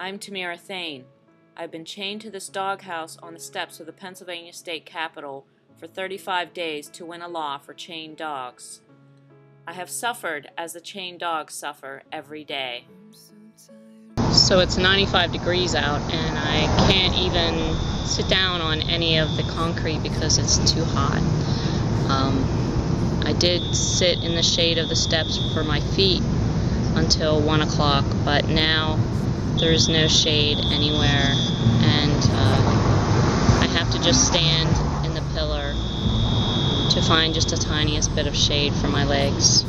I'm Tamira Thayne. I've been chained to this doghouse on the steps of the Pennsylvania State Capitol for 35 days to win a law for chained dogs. I have suffered as the chained dogs suffer every day. So it's 95 degrees out and I can't even sit down on any of the concrete because it's too hot. I did sit in the shade of the steps for my feet until 1 o'clock, but now there's no shade anywhere, and I have to just stand in the pillar to find just the tiniest bit of shade for my legs.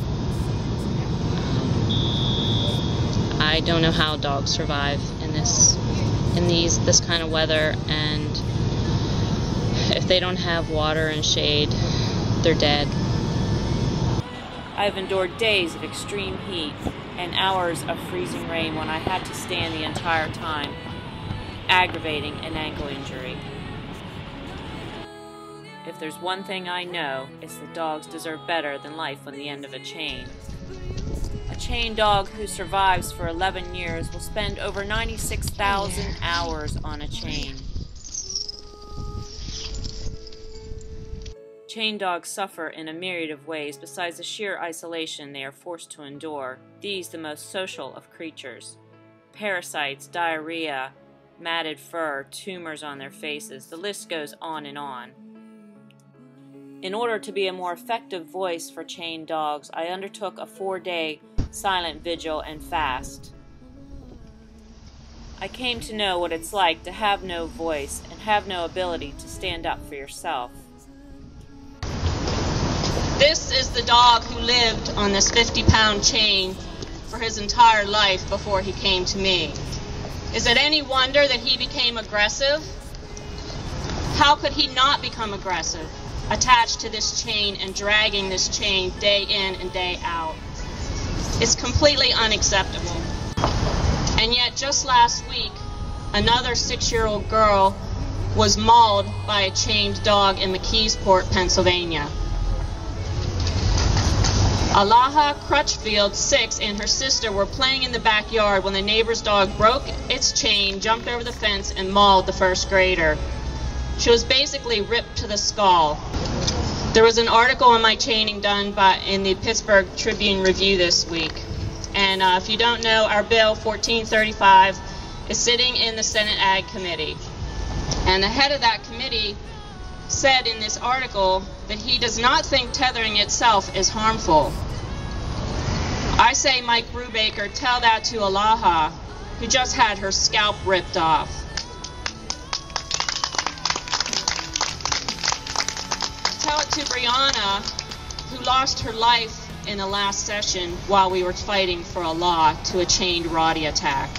I don't know how dogs survive in this kind of weather, and if they don't have water and shade, they're dead. I've endured days of extreme heat and hours of freezing rain when I had to stand the entire time, aggravating an ankle injury. If there's one thing I know, it's that dogs deserve better than life on the end of a chain. A chained dog who survives for 11 years will spend over 96,000 hours on a chain. Chained dogs suffer in a myriad of ways besides the sheer isolation they are forced to endure, these the most social of creatures. Parasites, diarrhea, matted fur, tumors on their faces, the list goes on and on. In order to be a more effective voice for chained dogs, I undertook a 4-day silent vigil and fast. I came to know what it's like to have no voice and have no ability to stand up for yourself. This is the dog who lived on this 50-pound chain for his entire life before he came to me. Is it any wonder that he became aggressive? How could he not become aggressive, attached to this chain and dragging this chain day in and day out? It's completely unacceptable. And yet just last week, another 6-year-old girl was mauled by a chained dog in McKeesport, Pennsylvania. Alaha Crutchfield, 6, and her sister were playing in the backyard when the neighbor's dog broke its chain, jumped over the fence, and mauled the first grader. She was basically ripped to the skull. There was an article on my chaining done in the Pittsburgh Tribune Review this week. And if you don't know, our bill 1435 is sitting in the Senate Ag Committee. And the head of that committee said in this article that he does not think tethering itself is harmful. I say, Mike Brubaker, tell that to Alaha, who just had her scalp ripped off. Tell it to Brianna, who lost her life in the last session while we were fighting for a law to a chained Roddy attack.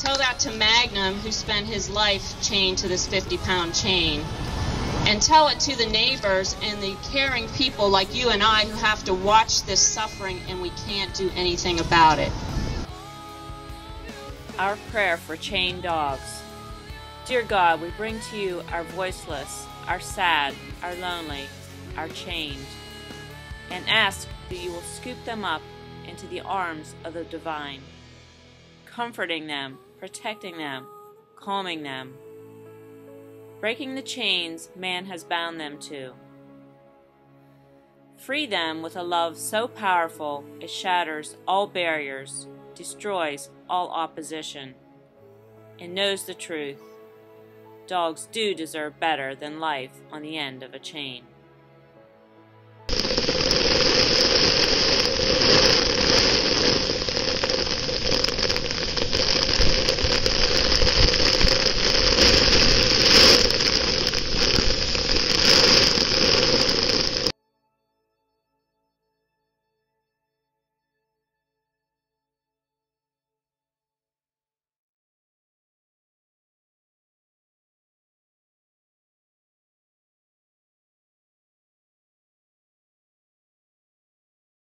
Tell that to Magnum, who spent his life chained to this 50-pound chain. And tell it to the neighbors and the caring people like you and I who have to watch this suffering and we can't do anything about it. Our prayer for chained dogs. Dear God, we bring to you our voiceless, our sad, our lonely, our chained, and ask that you will scoop them up into the arms of the divine, comforting them, protecting them, calming them, breaking the chains man has bound them to. Free them with a love so powerful it shatters all barriers, destroys all opposition, and knows the truth. Dogs do deserve better than life on the end of a chain.